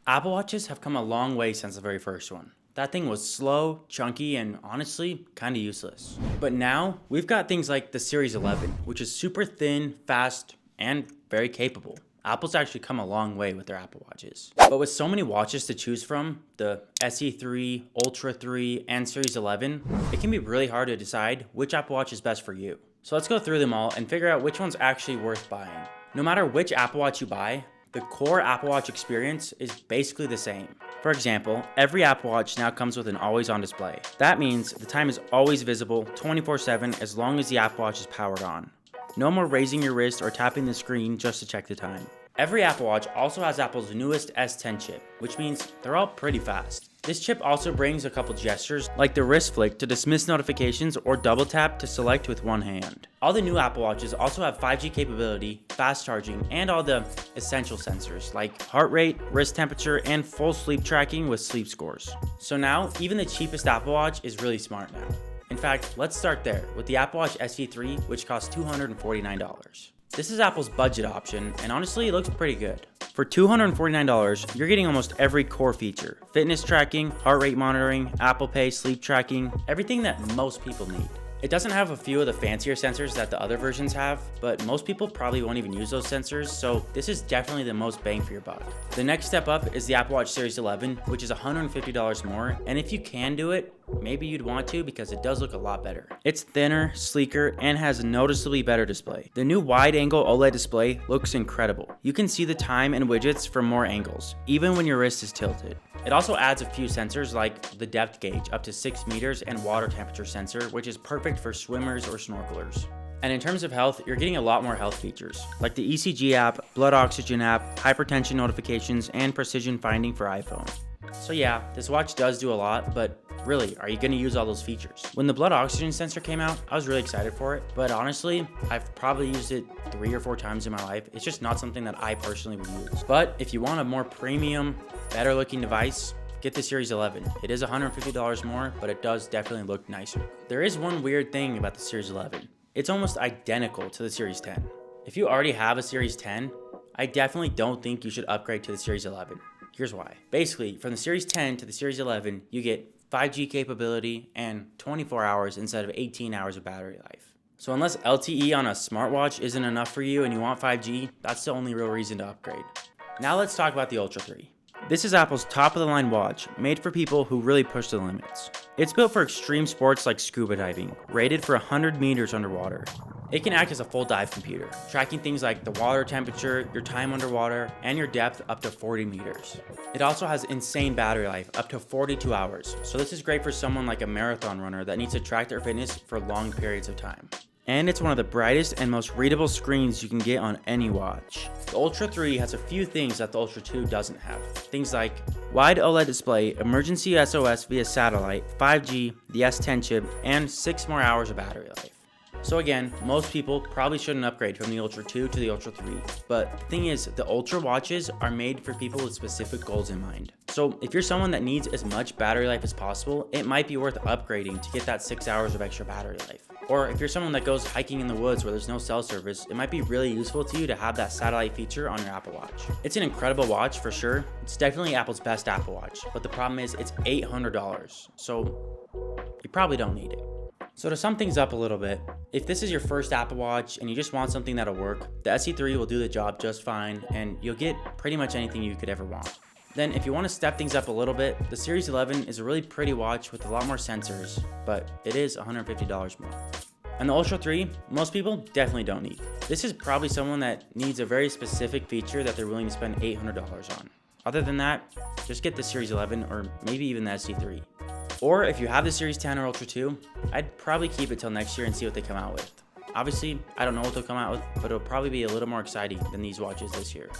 Apple Watches have come a long way since the very first one. That thing was slow, chunky, and honestly, kinda useless. But now, we've got things like the Series 11, which is super thin, fast, and very capable. Apple's actually come a long way with their Apple Watches. But with so many watches to choose from, the SE3, Ultra 3, and Series 11, it can be really hard to decide which Apple Watch is best for you. So let's go through them all and figure out which one's actually worth buying. No matter which Apple Watch you buy, the core Apple Watch experience is basically the same. For example, every Apple Watch now comes with an always-on display. That means the time is always visible 24/7 as long as the Apple Watch is powered on. No more raising your wrist or tapping the screen just to check the time. Every Apple Watch also has Apple's newest S10 chip, which means they're all pretty fast. This chip also brings a couple gestures, like the wrist flick to dismiss notifications or double tap to select with one hand. All the new Apple Watches also have 5G capability, fast charging, and all the essential sensors like heart rate, wrist temperature, and full sleep tracking with sleep scores. So now, even the cheapest Apple Watch is really smart now. In fact, let's start there with the Apple Watch SE3, which costs $249. This is Apple's budget option, and honestly, it looks pretty good. For $249, you're getting almost every core feature: fitness tracking, heart rate monitoring, Apple Pay, sleep tracking, everything that most people need. It doesn't have a few of the fancier sensors that the other versions have, but most people probably won't even use those sensors, so this is definitely the most bang for your buck. The next step up is the Apple Watch Series 11, which is $150 more, and if you can do it, maybe you'd want to because it does look a lot better. It's thinner, sleeker, and has a noticeably better display. The new wide-angle OLED display looks incredible. You can see the time and widgets from more angles, even when your wrist is tilted. It also adds a few sensors like the depth gauge up to 6 meters and water temperature sensor, which is perfect for swimmers or snorkelers. And in terms of health, you're getting a lot more health features, like the ECG app, blood oxygen app, hypertension notifications, and precision finding for iPhone. So yeah, this watch does do a lot, but really, are you going to use all those features? When the blood oxygen sensor came out, I was really excited for it, but honestly, I've probably used it 3 or 4 times in my life. It's just not something that I personally would use. But if you want a more premium, better looking device, get the Series 11. It is $150 more, but it does definitely look nicer. There is one weird thing about the Series 11. It's almost identical to the Series 10. If you already have a Series 10, I definitely don't think you should upgrade to the Series 11. Here's why. Basically, from the Series 10 to the Series 11, you get 5G capability and 24 hours instead of 18 hours of battery life. So unless LTE on a smartwatch isn't enough for you and you want 5G, that's the only real reason to upgrade. Now let's talk about the Ultra 3. This is Apple's top-of-the-line watch, made for people who really push the limits. It's built for extreme sports like scuba diving, rated for 100 meters underwater. It can act as a full dive computer, tracking things like the water temperature, your time underwater, and your depth up to 40 meters. It also has insane battery life, up to 42 hours, so this is great for someone like a marathon runner that needs to track their fitness for long periods of time. And it's one of the brightest and most readable screens you can get on any watch. The Ultra 3 has a few things that the Ultra 2 doesn't have. Things like wide OLED display, emergency SOS via satellite, 5G, the S10 chip, and 6 more hours of battery life. So again, most people probably shouldn't upgrade from the Ultra 2 to the Ultra 3, but the thing is, the Ultra watches are made for people with specific goals in mind. So if you're someone that needs as much battery life as possible, it might be worth upgrading to get that 6 hours of extra battery life. Or if you're someone that goes hiking in the woods where there's no cell service, it might be really useful to you to have that satellite feature on your Apple Watch. It's an incredible watch for sure. It's definitely Apple's best Apple Watch, but the problem is it's $800, so you probably don't need it. So to sum things up a little bit, if this is your first Apple Watch and you just want something that'll work, the SE3 will do the job just fine and you'll get pretty much anything you could ever want. Then if you want to step things up a little bit, the Series 11 is a really pretty watch with a lot more sensors, but it is $150 more. And the Ultra 3, most people definitely don't need. This is probably someone that needs a very specific feature that they're willing to spend $800 on. Other than that, just get the Series 11 or maybe even the SE3. Or if you have the Series 10 or Ultra 2, I'd probably keep it till next year and see what they come out with. Obviously, I don't know what they'll come out with, but it'll probably be a little more exciting than these watches this year.